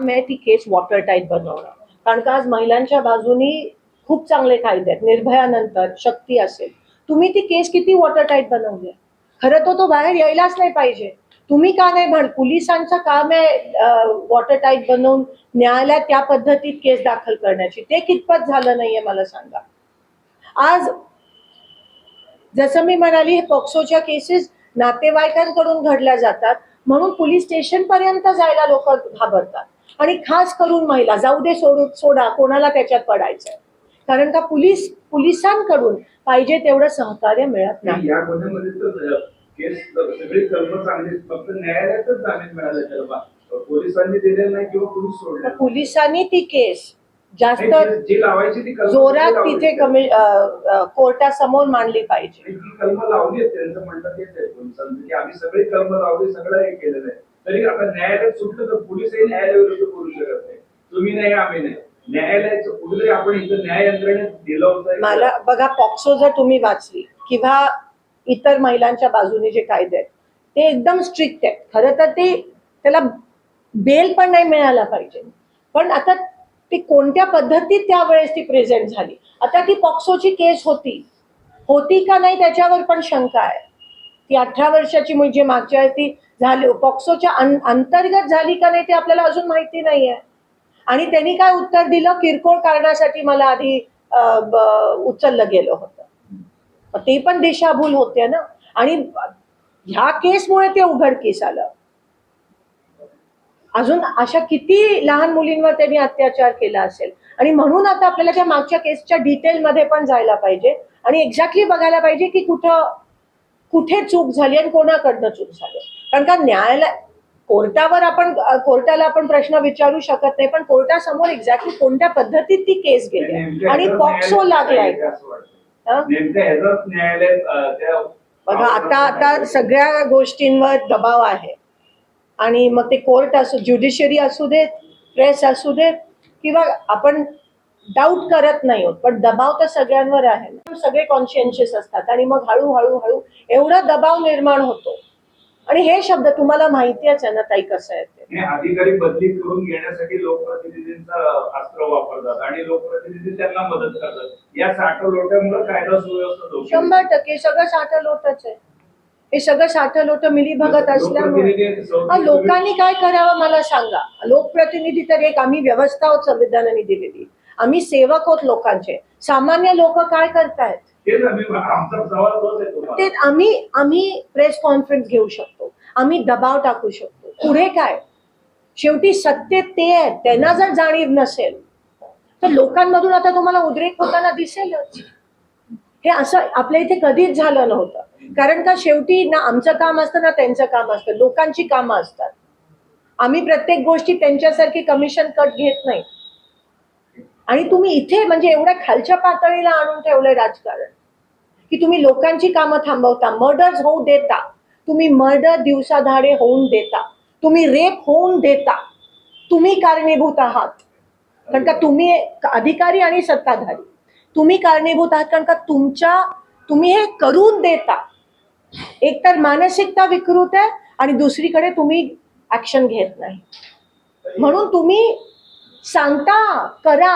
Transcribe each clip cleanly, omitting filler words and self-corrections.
मी ती केस water tight बनवणं, कारण का आज महिलांच्या बाजूनी खूप चांगले कायदे आहेत. निर्भयानंतर शक्ती असेल, तुम्ही ती केस किती वॉटर टाईट बनवली. खरं तो बाहेर यायलाच नाही पाहिजे. तुम्ही का नाही म्हण, पोलिसांचं काम आहे वॉटर टाईट बनवून न्यायालयात त्या पद्धतीत केस दाखल करण्याची. ते कितपत झालं नाहीये मला सांगा. आज जसं मी म्हणाली, हे पॉक्सोच्या केसेस नातेवाईकांकडून घडल्या जातात, म्हणून पोलीस स्टेशन पर्यंत जायला लोक घाबरतात. आणि खास करून महिला, जाऊ दे सोडा, कोणाला त्याच्यात पडायचंय. कारण का पोलिसांकडून पाहिजे तेवढं सहकार्य मिळत नाही. या गुन्ह्यामध्ये तर केस सगळी कल्पना चांगली, फक्त न्यायालयातच जामीन मिळाला त्याला, पोलिसांनी दिलेलं नाही किंवा पोलीस सोडले. पोलिसांनी ती केस जास्त जी लावायची ती जोरात तिथे कोर्टासमोर मांडली पाहिजे. ती कलम लावली आहे, त्यांचं म्हणणं तेच आहे पोलिसांचं की आम्ही सगळी कलम लावली, सगळं हे केलेलं आहे. तरी आता न्यायालयात सुटलं तर पोलीसही न्यायालयाविरुद्ध बोलू शकत नाही. तुम्ही नाही, आम्ही नाही. न्यायालयाचं कुठेतरी आपण इथं न्याय यंत्रणेत दिलं होतं. मला बघा, पॉक्सो जर तुम्ही वाचली किंवा इतर महिलांच्या बाजूने जे कायदे आहेत ते एकदम स्ट्रिक्ट आहेत. खरं तर ते त्याला बेल पण नाही मिळायला पाहिजे. पण आता ती कोणत्या पद्धतीत त्यावेळेस ती प्रेझेंट झाली. आता ती पॉक्सोची केस होती का नाही त्याच्यावर पण शंका आहे. ती 18 वर्षाची म्हणजे मागच्या ती झाली पॉक्सोच्या अंतर्गत झाली का नाही ते आपल्याला अजून माहिती नाहीये. आणि त्यांनी काय उत्तर दिलं, किरकोळ कारणासाठी मला आधी उचललं गेलं होतं. ते पण दिशाभूल होते ना. आणि ह्या केसमुळे ते उघडकीस आलं. अजून अशा किती लहान मुलींवर त्यांनी अत्याचार केला असेल. आणि म्हणून आता आपल्याला त्या मागच्या केसच्या डिटेलमध्ये पण जायला पाहिजे आणि एक्झॅक्टली बघायला पाहिजे की कुठे चूक झाली आणि कोणाकडनं चूक झाली. कारण का कोर्टाला आपण प्रश्न विचारू शकत नाही, पण कोर्टासमोर एक्झॅक्टली कोणत्या पद्धतीत ती केस गेली आणि पॉक्सो लागलाय. बघा, आता सगळ्या गोष्टींवर दबाव आहे. आणि मग ते कोर्ट असो, ज्युडिशरी असू देत, प्रेस असू देत, किंवा आपण डाऊट करत नाही आहोत, पण दबाव तर सगळ्यांवर आहे. सगळे कॉन्शियन्शियस असतात आणि मग हळूहळू एवढा दबाव निर्माण होतो. आणि हे शब्द तुम्हाला माहितीच आहे ना ताई, कसं आहे ते. अधिकारी बदली करून घेण्यासाठी लोकप्रतिनिधींचा अस्त्र वापरतात आणि लोकप्रतिनिधी त्यांना मदत करतात. या साठवलोट्यामुळे कायदा सुव्यवस्था 100% सगळं साठवलोटच आहे. हे सगळं साठवलोटं मिलीभगत असल्यामुळे लोकांनी काय करावं मला सांगा. लोकप्रतिनिधी तर एक आम्ही व्यवस्था आहोत संविधानाने दिलेली. आम्ही सेवक आहोत लोकांचे. सामान्य लोक काय करतायत ते आम्ही प्रेस कॉन्फरन्स घेऊ शकतो, आम्ही दबाव टाकू शकतो. पुढे काय, शेवटी सत्य ते आहे. त्यांना जर जाणीव नसेल तर लोकांमधून आता तुम्हाला उद्रेक होताना दिसेलच. हे असं आपल्या इथे कधीच झालं नव्हतं. कारण का शेवटी ना आमचं काम असतं ना त्यांचं काम असतं. लोकांची कामं असतात. आम्ही प्रत्येक गोष्टी त्यांच्यासारखी कमिशन कट घेत नाही. आणि तुम्ही इथे म्हणजे एवढ्या खालच्या पातळीला आणून ठेवलंय राजकारण की तुम्ही लोकांची कामं थांबवता, मर्डर्स होऊ देता, तुम्ही मर्डर दिवसाधाडे होऊन देता, तुम्ही रेप होऊन देता. तुम्ही कारणीभूत आहात. कारण का तुम्ही अधिकारी आणि सत्ताधारी तुम्ही कारणीभूत आहात. कारण का तुम्ही हे करून देता. एकतर मानसिकता विकृत आहे आणि दुसरीकडे तुम्ही ऍक्शन घेत नाही. म्हणून तुम्ही सांगता, करा,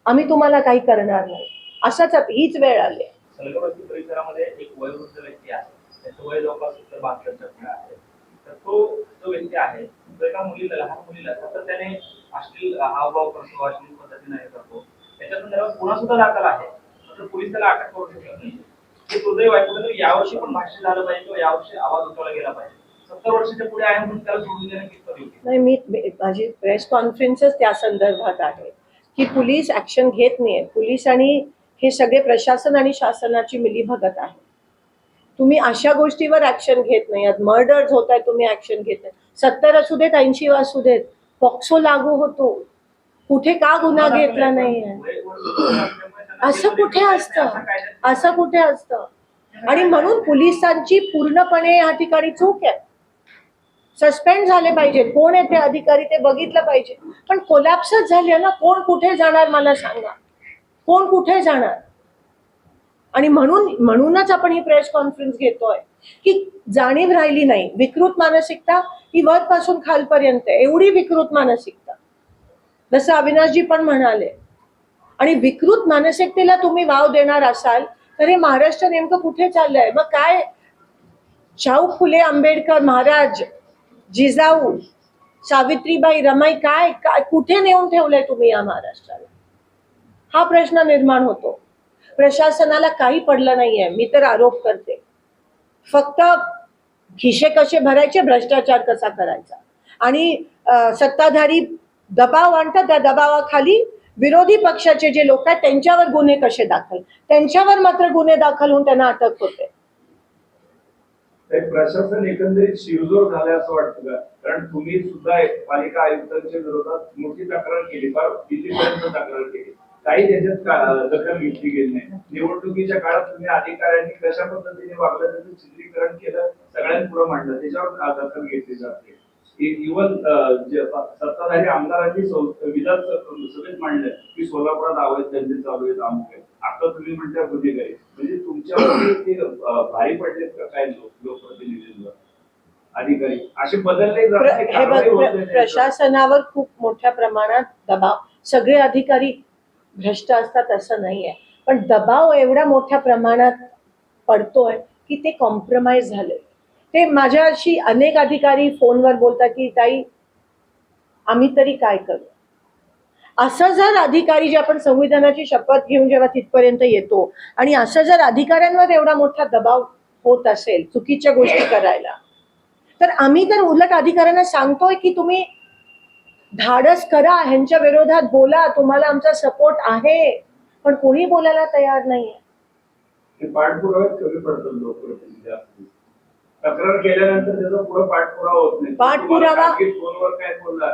आम्ही तुम्हाला काही करणार नाही. असंच हीच वेळ आली. सलगरवस्ती परिसरामध्ये एक वयोवृद्ध व्यक्ती आहे, त्याचं वय जवळपास 72 आहे. तर तो जो व्यक्ती आहे तो एका मुलीला, लहान मुलीला सातत्याने अश्लील हावभाव करतो, अश्लील पद्धतीने हे करतो. त्याच्या संदर्भात गुन्हा सुद्धा दाखल आहे, मात्र पोलीस त्याला अटक करू शकत नाही. हे दुर्दैव आहे. कुठेतरी यावर्षी पण भाष्य झालं पाहिजे किंवा यावर्षी आवाज उठवला गेला पाहिजे. 70 वर्षाच्या पुढे आहे म्हणून त्याला सोडून देणं कितपत योग्य नाही. माझी प्रेस कॉन्फरन्सच त्या संदर्भात आहे की पोलीस ऍक्शन घेत नाहीये. पोलीस आणि हे सगळे प्रशासन आणि शासनाची मिलीभगत आहे. तुम्ही अशा गोष्टीवर ऍक्शन घेत नाही आहात. मर्डर्स होत आहेत, तुम्ही ऍक्शन घेत नाही. 70 असू देत, 80 असू देत, पॉक्सो लागू होतो. कुठे का गुन्हा घेतला नाहीये? असं कुठे असतं? आणि म्हणून पोलिसांची पूर्णपणे या ठिकाणी चूक आहे. सस्पेंड झाले पाहिजे. कोण आहे ते अधिकारी ते बघितलं पाहिजे. पण कोलॅप्सच झाली ना. कोण कुठे जाणार मला सांगा. कोण कुठे जाणार? आणि म्हणूनच आपण ही प्रेस कॉन्फरन्स घेतोय की जाणीव राहिली नाही. विकृत मानसिकता ही वरपासून खालपर्यंत एवढी विकृत मानसिकता जसं अविनाशजी पण म्हणाले. आणि विकृत मानसिकतेला तुम्ही वाव देणार असाल तर हे महाराष्ट्र नेमकं कुठे चाललंय? मग काय शाहू फुले आंबेडकर महाराज, जिजाऊ, सावित्रीबाई, रमाई काय काय कुठे नेऊन ठेवलंय तुम्ही या महाराष्ट्राला? हा प्रश्न निर्माण होतो. प्रशासनाला काही पडलं नाहीये, मी तर आरोप करते. फक्त खिशे कसे भरायचे, भ्रष्टाचार कसा करायचा, आणि सत्ताधारी दबाव आणतात, त्या दबावाखाली विरोधी पक्षाचे जे लोक आहेत त्यांच्यावर गुन्हे कसे दाखल, त्यांच्यावर मात्र गुन्हे दाखल होऊन त्यांना अटक होते. प्रशासन एकंदरीत शिरजोर झालंय असं वाटतं का? कारण तुम्ही सुद्धा एक पालिका आयुक्तांच्या विरोधात मोठी तक्रार केली, फार दिल्लीपर्यंत तक्रार केली, काही त्याच्यात दखल घेतली गेली नाही. निवडणुकीच्या काळात तुम्ही अधिकाऱ्यांनी कशा पद्धतीने वागलं त्याचं चित्रीकरण केलं, सगळ्यांपुढे मांडलं, त्याच्यावर दखल घेतली जाते. इव्हन सत्ताधारी आमदारांनी विधानसभेत मांडलं की सोलापुरात अवैध धंदे चालू आहेत, अमुक आहे. आता तुम्ही म्हणता गुन्हेगारी, म्हणजे तुमच्यावरती ते भारी पडलेत का काय लोकप्रतिनिधींवर, अधिकारी असे बदलले प्रशासनावर खूप मोठ्या प्रमाणात दबाव, सगळे अधिकारी भ्रष्ट असतात असं नाहीये, पण दबाव एवढ्या मोठ्या प्रमाणात पडतोय की ते कॉम्प्रोमाइज झाले. ते माझ्याशी अनेक अधिकारी फोनवर बोलतात की ताई आम्ही तरी काय करू. असं जर अधिकारी, जे आपण संविधानाची शपथ घेऊन जेव्हा तिथपर्यंत येतो आणि असं जर अधिकाऱ्यांवर एवढा मोठा दबाव होत असेल चुकीच्या गोष्टी करायला, तर आम्ही तर उलट अधिकाऱ्यांना सांगतोय की तुम्ही धाडस करा, ह्यांच्या विरोधात बोला, तुम्हाला आमचा सपोर्ट आहे, पण कोणी बोलायला तयार नाहीये. पाठपुरावा कमी पडतो लोकप्रतिनिधी, तक्रार केल्यानंतर त्याचा पुढे पाठपुरावा होत नाही. पाठपुरावा फोनवर काय बोलला,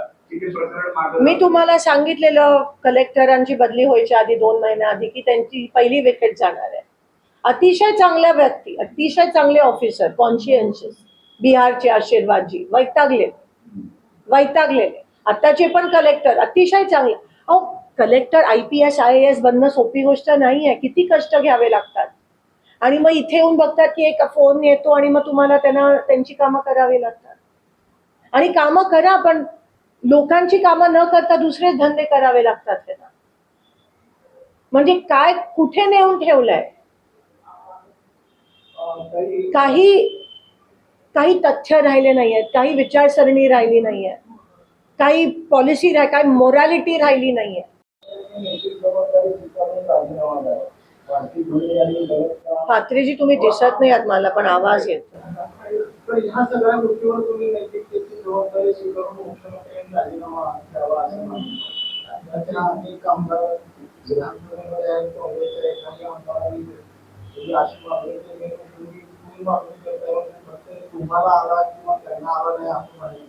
मी तुम्हाला सांगितलेलं कलेक्टरांची बदली व्हायच्या आधी 2 महिन्याआधी की त्यांची पहिली विकेट जाणार आहे. अतिशय चांगल्या व्यक्ती, अतिशय चांगले ऑफिसर, कॉन्शियन्शियस, बिहारचे आशीर्वादजी वैतागलेले. आताचे पण कलेक्टर अतिशय चांगले. अहो कलेक्टर IPS IAS बनणं सोपी गोष्ट नाहीये, किती कष्ट घ्यावे लागतात. आणि मग इथे येऊन बघतात की एक फोन येतो आणि मग तुम्हाला त्यांची कामं करावी लागतात. आणि कामं करा, पण लोकांची कामं न करता दुसरेच धंदे करावे लागतात त्यांना. म्हणजे काय कुठे नेऊन ठेवलंय? काही तथ्य राहिले नाहीयेत, काही विचारसरणी राहिली नाहीये, काही पॉलिसी काय मोरॅलिटी राहिली नाहीये. पात्रेजी तुम्ही दिसत नाही आहात मला, पण आवाज येतो. ह्या सगळ्या गोष्टीवर तुम्ही नैतिकतेची जबाबदारी स्वीकारून मुख्यमंत्र्यांनी राजीनामा द्यावा असं म्हणतात. अनेक आमदार विधानसभेमध्ये आहेत, काँग्रेसच्या एखादी आमदारांनी अशी मागणी केली, तुम्ही मागणी करताय, तुम्हाला आला किंवा त्यांना आला नाही असं म्हणलं.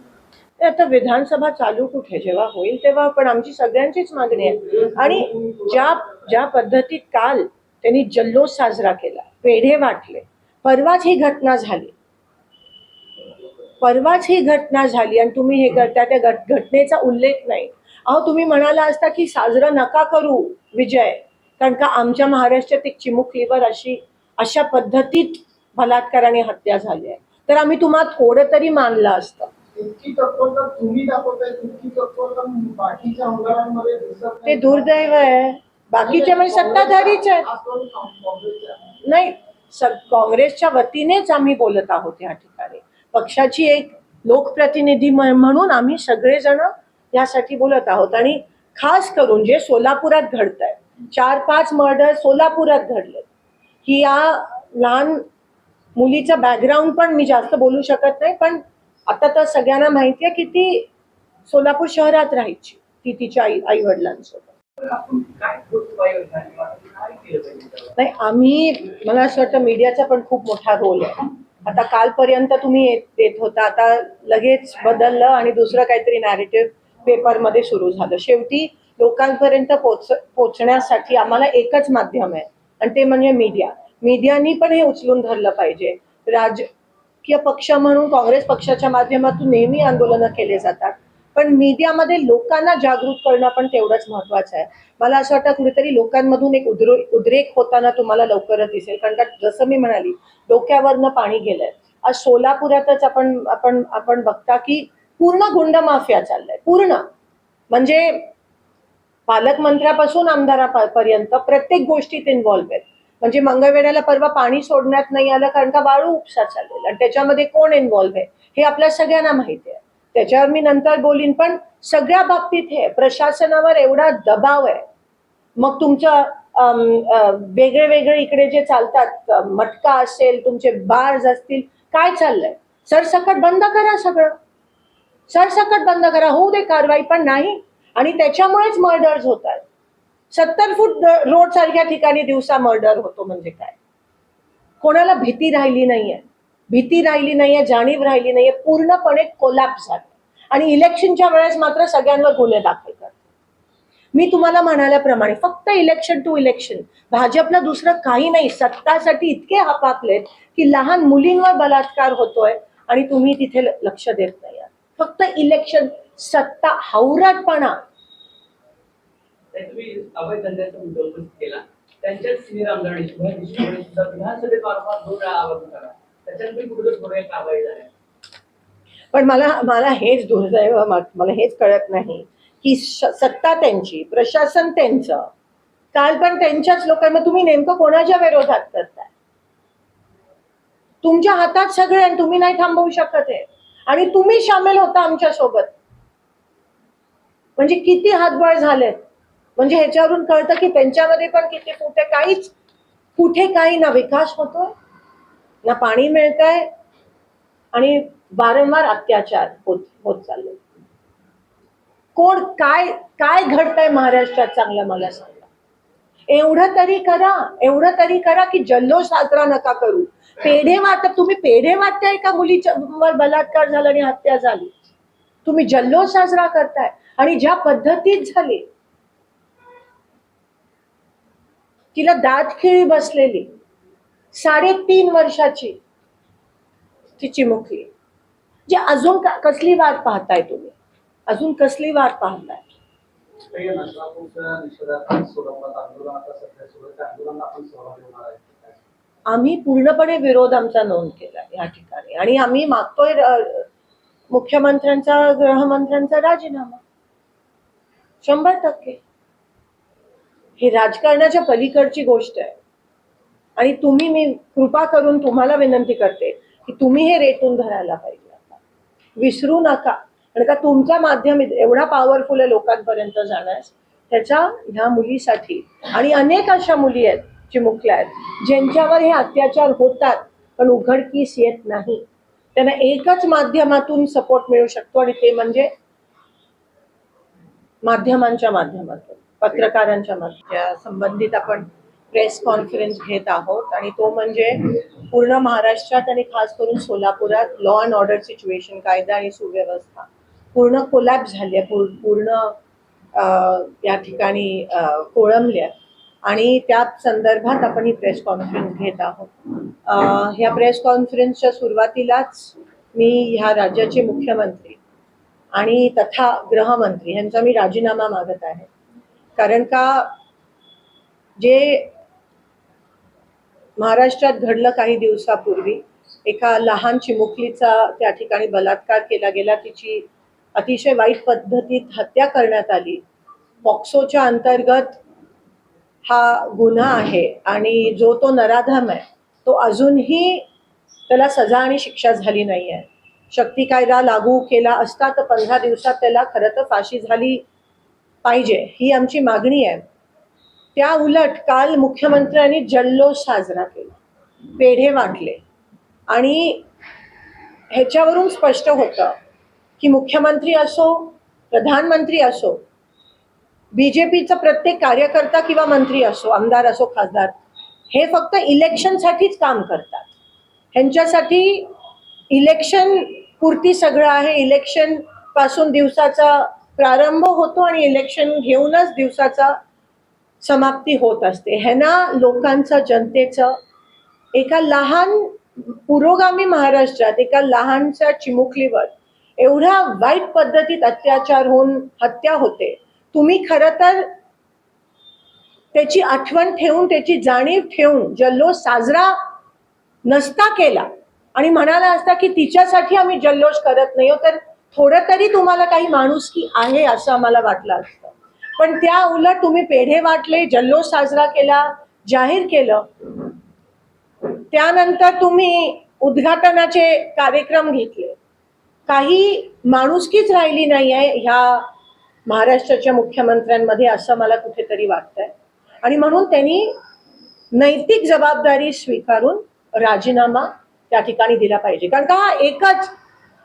आता विधानसभा चालू कुठे, जेव्हा होईल तेव्हा, पण आमची सगळ्यांचीच मागणी आहे. आणि ज्या पद्धतीत काल त्यांनी जल्लोष साजरा केला, पेढे वाटले, परवाच ही घटना झाली आणि तुम्ही हे करता, त्या घटनेचा उल्लेख नाही. अहो तुम्ही म्हणाला असता की साजरा नका करू विजय, कारण का आमच्या महाराष्ट्रात एक चिमुकलीवर अशा पद्धतीत बलात्काराने हत्या झाली आहे, तर आम्ही तुम्हाला थोडं तरी मानलं असतं. इतकी तत्परता तुम्ही दाखवताय, इतकी तत्परता बाकीच्या आमदारांमध्ये दिसत नाही. ते दुर्दैव आहे. बाकीचे म्हणजे सत्ताधारीच आहेत. नाही, काँग्रेसच्या वतीनेच आम्ही बोलत आहोत या ठिकाणी. पक्षाची एक लोकप्रतिनिधी म्हणून आम्ही सगळेजण यासाठी बोलत आहोत. आणि खास करून जे सोलापुरात घडत आहे, 4-5 मर्डर सोलापुरात घडले, की या लहान मुलीचा बॅकग्राऊंड पण मी जास्त बोलू शकत नाही, पण आता तर सगळ्यांना माहिती आहे की ती सोलापूर शहरात राहायची, ती तिच्या आई वडिलांसोबत. नाही, आम्ही, मला असं वाटतं मीडियाचा पण खूप मोठा रोल आहे. आता कालपर्यंत तुम्ही येत होता, आता लगेच बदललं आणि दुसरं काहीतरी नॅरेटिव्ह पेपरमध्ये सुरू झालं. शेवटी लोकांपर्यंत पोचण्यासाठी आम्हाला एकच माध्यम आहे आणि ते म्हणजे मीडिया. मीडियानी पण हे उचलून धरलं पाहिजे. राजकीय पक्ष म्हणून काँग्रेस पक्षाच्या माध्यमातून नेहमी आंदोलनं केले जातात, पण मीडियामध्ये लोकांना जागृत करणं पण तेवढंच महत्वाचं आहे. मला असं वाटतं कुठेतरी लोकांमधून एक उद्रेक होताना तुम्हाला लवकरच दिसेल, कारण का जसं मी म्हणाली, डोक्यावरनं पाणी गेलंय. आज सोलापुरातच आपण बघता की पूर्ण गुंड माफिया चाललाय, पूर्ण. म्हणजे पालकमंत्र्यापासून आमदारापर्यंत प्रत्येक गोष्टीत इन्व्हॉल्व्ह आहेत. म्हणजे मंगळवेढ्याला परवा पाणी सोडण्यात नाही आलं कारण का वाळू उपसा चाललेला, आणि त्याच्यामध्ये कोण इन्व्हॉल्व्ह आहे हे आपल्या सगळ्यांना माहिती आहे. त्याच्यावर मी नंतर बोलीन, पण सगळ्या बाबतीत हे प्रशासनावर एवढा दबाव आहे. मग तुमचं वेगळे वेगळे इकडे जे चालतात, मटका असेल, तुमचे बार्स असतील, काय चाललंय? सरसकट बंद करा सगळं, सरसकट बंद करा, होऊ दे कारवाई. पण नाही, आणि त्याच्यामुळेच मर्डर्स होत आहेत. 70 फूट रोड सारख्या ठिकाणी दिवसा मर्डर होतो म्हणजे काय? कोणाला भीती राहिली नाहीये, भीती राहिली नाहीये, जाणीव राहिली नाहीये, पूर्णपणे कोलॅप्स झालं. आणि इलेक्शनच्या वेळेस मात्र सगळ्यांवर गुन्हे दाखल करतात. मी तुम्हाला म्हणाल्याप्रमाणे फक्त इलेक्शन टू इलेक्शन, भाजपला दुसरं काही नाही. सत्तासाठी इतके हापापलेत की लहान मुलींवर बलात्कार होतोय आणि तुम्ही तिथे लक्ष देत नाही. फक्त इलेक्शन, सत्ता, हावराटपणा. तुम्ही अभय चंद्राचा मुद्दा उपस्थित केला. त्यांच्याच सिनियर आमदार सुद्धा विधानसभेत वारंवार 2 वेळा आवाज करा, त्याच्यानंतर कुठेतरी थोडे कारवाई झाल्या. पण मला हेच दुर्दैव, मला हेच कळत नाही की सत्ता त्यांची, प्रशासन त्यांचं, काल पण त्यांच्याच लोकांना तुम्ही नेमकं कोणाच्या विरोधात करताय? तुमच्या हातात सगळे आणि तुम्ही नाही थांबवू शकत आहे. आणि तुम्ही सामील होता आमच्या सोबत. म्हणजे किती हातबळ झालेत. म्हणजे ह्याच्यावरून कळतं की त्यांच्यामध्ये पण किती कुठे काहीच, कुठे काही ना विकास होतोय, ना पाणी मिळतंय, आणि वारंवार अत्याचार होत चालले. कोण काय घडतंय महाराष्ट्रात चांगलं मला सांगा. एवढं तरी करा, एवढं तरी करा की जल्लोष साजरा नका करू. पेढे वाटप, तुम्ही पेढे वाटताय का मुलीवर बलात्कार झाला आणि हत्या झाली? तुम्ही जल्लोष साजरा करताय. आणि ज्या पद्धतीत झाली, तिला दातखिळी बसलेली, 3.5 वर्षाची ती चिमुकली. जे अजून कसली वाट पाहताय तुम्ही? अजून कसली वाट पाहताय? आम्ही पूर्णपणे विरोध आमचा नोंद केला या ठिकाणी, आणि आम्ही मागतोय मुख्यमंत्र्यांचा, गृहमंत्र्यांचा राजीनामा. 100%. ही राजकारणाच्या पलीकडची गोष्ट आहे. आणि तुम्ही, मी कृपा करून तुम्हाला विनंती करते की तुम्ही हे रेटून धरायला पाहिजे. आता विसरू नका, कारण का तुमचा माध्यम एवढा पॉवरफुल आहे लोकांपर्यंत जाण्यास. त्याचा ह्या मुलीसाठी, आणि अनेक अशा मुली आहेत चिमुकल्या आहेत ज्यांच्यावर हे अत्याचार होतात पण उघडकीस येत नाही. त्यांना एकच माध्यमातून सपोर्ट मिळू शकतो, आणि ते म्हणजे माध्यमांच्या माध्यमातून, पत्रकारांच्या माध्यमात संबंधित आपण प्रेस कॉन्फरन्स घेत आहोत. आणि तो म्हणजे पूर्ण महाराष्ट्रात आणि खास करून सोलापुरात लॉ अँड ऑर्डर सिच्युएशन, कायदा आणि सुव्यवस्था पूर्ण कोलॅप्स झाली आहे, पूर्ण या ठिकाणी कोळंबल्या. आणि त्या संदर्भात आपण ही प्रेस कॉन्फरन्स घेत आहोत. ह्या प्रेस कॉन्फरन्सच्या सुरुवातीलाच मी ह्या राज्याचे मुख्यमंत्री आणि तथा गृहमंत्री यांचा मी राजीनामा मागत आहे. कारण का जे महाराष्ट्रात घडलं काही दिवसापूर्वी, एका लहान चिमुकलीचा त्या ठिकाणी बलात्कार केला गेला, तिची अतिशय वाईट पद्धतीत हत्या करण्यात आली. पॉक्सोच्या अंतर्गत हा गुन्हा आहे, आणि जो तो नराधम आहे तो अजूनही त्याला सजा आणि शिक्षा झाली नाही आहे. शक्ती कायदा लागू केला असता तर 15 दिवसात त्याला खरं तर फाशी झाली पाहिजे, ही आमची मागणी आहे. त्या उलट काल मुख्यमंत्र्यांनी जल्लोष साजरा केला, पेढे वाटले, आणि ह्याच्यावरून स्पष्ट होतं की मुख्यमंत्री असो, प्रधानमंत्री असो, बीजेपीचा प्रत्येक कार्यकर्ता किंवा मंत्री असो, आमदार असो, खासदार, हे फक्त इलेक्शनसाठीच काम करतात. ह्यांच्यासाठी इलेक्शन पुरती सगळं आहे. इलेक्शन पासून दिवसाचा प्रारंभ होतो आणि इलेक्शन घेऊनच दिवसाचा समाप्ती होत असते. ह्यांना लोकांचं, जनतेचं, एका लहान पुरोगामी महाराष्ट्रात एका लहानशा चिमुकलीवर एवढ्या वाईट पद्धतीत अत्याचार होऊन हत्या होते. तुम्ही खरं तर त्याची आठवण ठेवून, त्याची जाणीव ठेवून जल्लोष साजरा नसता केला आणि म्हणाला असता की तिच्यासाठी आम्ही जल्लोष करत नाही, तर थोडं तरी तुम्हाला काही माणुसकी आहे असं आम्हाला वाटलं असतं. पण त्या उलट तुम्ही पेढे वाटले, जल्लोष साजरा केला, जाहीर केलं. त्यानंतर तुम्ही उद्घाटनाचे कार्यक्रम घेतले. काही माणुसकीच राहिली नाही आहे ह्या महाराष्ट्राच्या मुख्यमंत्र्यांमध्ये, असं मला कुठेतरी वाटतंय. आणि म्हणून त्यांनी नैतिक जबाबदारी स्वीकारून राजीनामा त्या ठिकाणी दिला पाहिजे. कारण का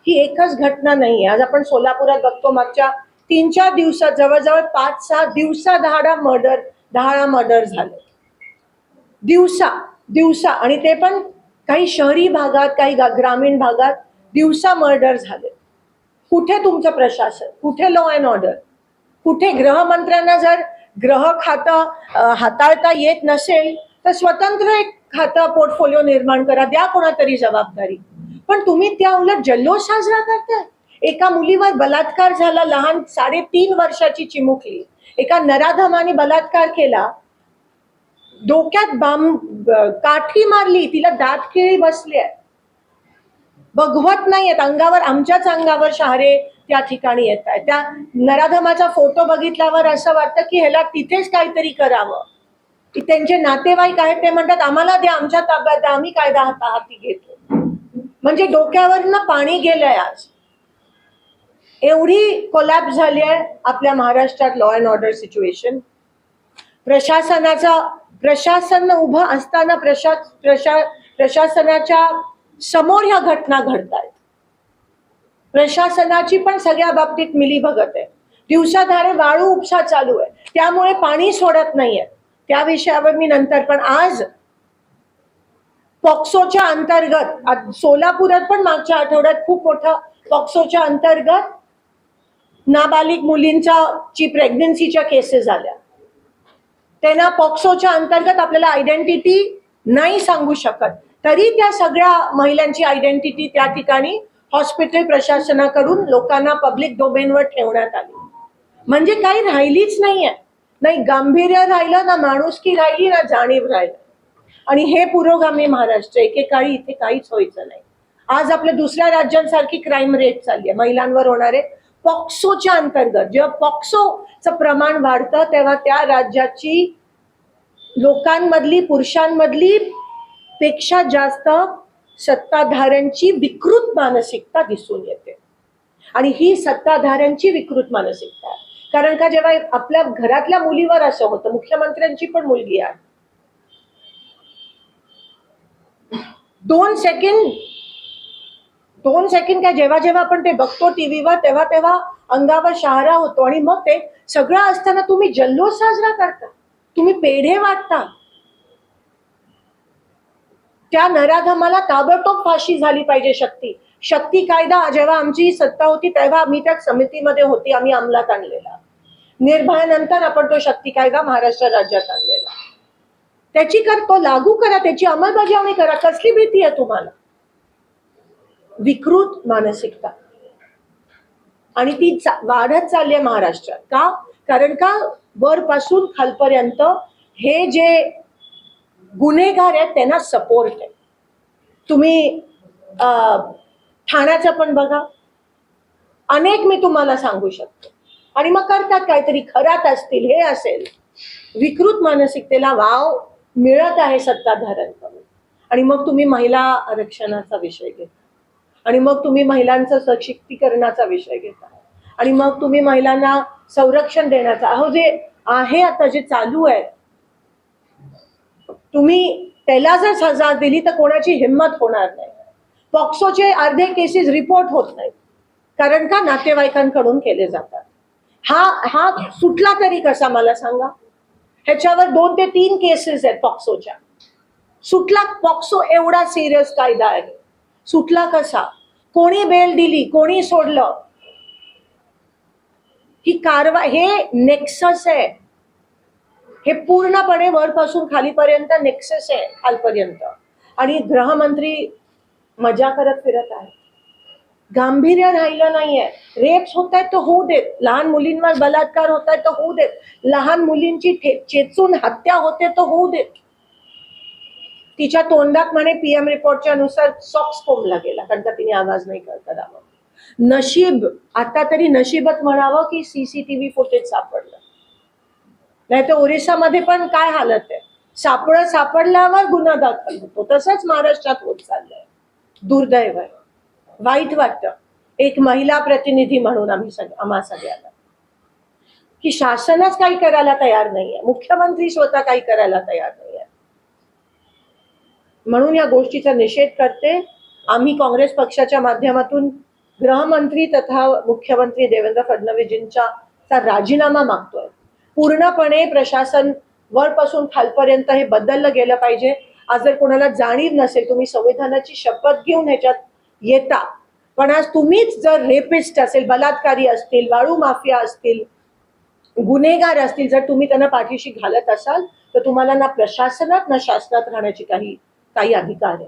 ही एकच घटना नाही आहे. आज आपण सोलापुरात बघतो, मागच्या 3-4 दिवसात जवळजवळ 5-6 दिवसा 10 मर्डर झाले. दिवसा आणि ते पण काही शहरी भागात, काही ग्रामीण भागात दिवसा मर्डर झाले. कुठे तुमचं प्रशासन? कुठे लॉ अँड ऑर्डर? कुठे गृहमंत्र्यांना जर गृह खातं हाताळता येत नसेल तर स्वतंत्र एक खातं पोर्टफोलिओ निर्माण करा, द्या कोणातरी जबाबदारी. पण तुम्ही त्या उलट जल्लोष साजरा करताय. एका मुलीवर बलात्कार झाला, लहान 3.5 वर्षाची चिमुकली, एका नराधमाने बलात्कार केला, डोक्यात काठी मारली, तिला दात खिळी बसली आहे, बघवत नाहीयेत. आमच्याच अंगावर शहारे त्या ठिकाणी येत आहेत. त्या नराधमाचा फोटो बघितल्यावर असं वाटतं की ह्याला तिथेच काहीतरी करावं. त्यांचे नातेवाईक आहेत, ते म्हणतात आम्हाला द्या, आमच्या ताब्यात द्या, आम्ही कायदा हाती घेतो. म्हणजे डोक्यावरनं पाणी गेलंय. आज एवढी कोलॅप्स झाली आहे आपल्या महाराष्ट्रात लॉ अँड ऑर्डर सिच्युएशन. प्रशासन उभं असताना प्रशासनाच्या समोर ह्या घटना घडतायत. प्रशासनाची पण सगळ्या बाबतीत मिलीभगत आहे. दिवसाधारे वाळू उपसा चालू आहे, त्यामुळे पाणी सोडत नाहीये. त्या विषयावर मी नंतर. पण आज पॉक्सोच्या अंतर्गत सोलापुरात पण मागच्या आठवड्यात खूप मोठा पॉक्सोच्या अंतर्गत नाबालिग मुलींची प्रेग्नन्सीच्या केसेस झाल्या. त्यांना पॉक्सोच्या अंतर्गत आपल्याला आयडेंटिटी नाही सांगू शकत, तरी त्या सगळ्या महिलांची आयडेंटिटी त्या ठिकाणी हॉस्पिटल प्रशासनाकडून लोकांना पब्लिक डोमेनवर ठेवण्यात आली. म्हणजे काही राहिलीच नाहीये. नाही गांभीर्य राहिलं, ना माणुसकी राहिली, ना जाणीव राहिलं. आणि हे पुरोगामी महाराष्ट्र. एकेकाळी इथे काहीच व्हायचं नाही. आज आपल्या दुसऱ्या राज्यांसारखी क्राईम रेट चालली आहे महिलांवर होणारे. पॉक्सोच्या अंतर्गत जेव्हा पॉक्सोचं प्रमाण वाढतं तेव्हा त्या राज्याची लोकांमधली, पुरुषांमधली पेक्षा जास्त सत्ताधाऱ्यांची विकृत मानसिकता दिसून येते. आणि ही सत्ताधाऱ्यांची विकृत मानसिकता आहे. कारण का जेव्हा आपल्या घरातल्या मुलीवर असं होतं, मुख्यमंत्र्यांची पण मुलगी आहे, 2 सेकंड काय जेव्हा आपण ते बघतो टीव्हीवर तेव्हा अंगावर शहारा होतो. आणि मग ते सगळं असताना तुम्ही जल्लोष साजरा करता, तुम्ही पेढे वाटता. त्या नराधमाला ताबडतोब फाशी झाली पाहिजे. शक्ती कायदा जेव्हा आमची सत्ता होती तेव्हा मी त्या समितीमध्ये होती, आम्ही अंमलात आणलेला. निर्भयानंतर आपण तो शक्ती कायदा महाराष्ट्र राज्यात आणलेला. तो लागू करा, त्याची अंमलबजावणी करा. कसली भीती आहे तुम्हाला? विकृत मानसिकता. आणि ती वाढत चालली आहे महाराष्ट्रात. का? कारण का वरपासून खालपर्यंत हे जे गुन्हेगार आहेत त्यांना सपोर्ट आहे. तुम्ही ठाण्याचं पण बघा, अनेक मी तुम्हाला सांगू शकतो. आणि मग करतात काहीतरी, खरात असतील, हे असेल. विकृत मानसिकतेला वाव मिळत आहे सत्ताधाऱ्यांकडून. आणि मग तुम्ही महिला आरक्षणाचा विषय घेता, आणि मग तुम्ही महिलांचं सशक्तीकरणाचा विषय घेता, आणि मग तुम्ही महिलांना संरक्षण देण्याचा जे आहे आता जे चालू आहे, तुम्ही त्याला जर सजा दिली तर कोणाची हिंमत होणार नाही. पॉक्सोचे अर्धे केसेस रिपोर्ट होत नाहीत, कारण का नातेवाईकांकडून केले जातात. हा सुटला तरी कसा मला सांगा? ह्याच्यावर 2 ते 3 केसेस आहेत पॉक्सोच्या. सुटला. पॉक्सो एवढा सिरियस कायदा आहे, सुटला कसा? कोणी बेल दिली, कोणी सोडलं? ही कारवाई, हे नेक्सस आहे. हे पूर्णपणे वरपासून खालीपर्यंत नेक्सस आहे, खालपर्यंत. आणि गृहमंत्री मजा करत फिरत आहे. गांभीर्य राहिलं नाहीये. रेप्स होत आहेत तर होऊ देत, लहान मुलींवर बलात्कार होत आहेत तर होऊ देत, लहान मुलींची चेचून हत्या होते तर होऊ देत. तिच्या तोंडात म्हणे PM रिपोर्टच्या नुसार सॉक्स कोंबला गेला, कारण का तिने आवाज नाही करावा. नशीब, आता तरी नशीबच म्हणावं की CCTV फुटेज सापडलं. नाही तर ओरिसामध्ये पण काय हालत आहे, सापडल्यावर गुन्हा दाखल होतो. तसंच महाराष्ट्रात होत चाललंय. दुर्दैव आहे, वाईट वाटतं एक महिला प्रतिनिधी म्हणून आम्हा सगळ्यांना, की शासनच काही करायला तयार नाहीये, मुख्यमंत्री स्वतः काही करायला तयार नाहीये. म्हणून या गोष्टीचा निषेध करते. आम्ही काँग्रेस पक्षाच्या माध्यमातून गृहमंत्री तथा मुख्यमंत्री देवेंद्र फडणवीसजींचा राजीनामा मागतोय. पूर्णपणे प्रशासन वरपासून खालपर्यंत हे बदललं गेलं पाहिजे. आज जर कोणाला जाणीव नसेल, तुम्ही संविधानाची शपथ घेऊन ह्याच्यात येता, पण आज तुम्हीच जर रेपिस्ट असेल, बलात्कारी असतील, वाळू माफिया असतील, गुन्हेगार असतील, जर तुम्ही त्यांना पाठीशी घालत असाल तर तुम्हाला ना प्रशासनात ना शासनात राहण्याची काही अधिकार आहे.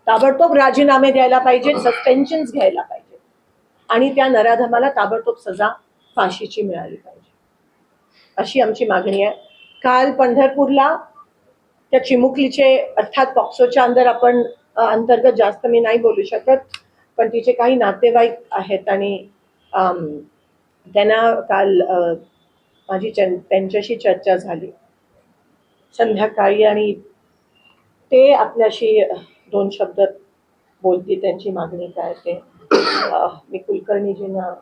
ताबडतोब राजीनामे द्यायला पाहिजे, सस्पेन्शन घ्यायला पाहिजे आणि त्या नराधमाला ताबडतोब सजा फाशीची मिळाली पाहिजे, अशी आमची मागणी आहे. काल पंढरपूरला त्या चिमुकलीचे अर्थात पॉक्सोच्या अंतर्गत जास्त मी नाही बोलू शकत, पण तिचे काही नातेवाईक आहेत आणि त्यांना काल माझी त्यांच्याशी चर्चा झाली संध्याकाळी आणि ते आपल्याशी 2 शब्द बोलतील. त्यांची मागणी काय ते मी कुलकर्णीजींना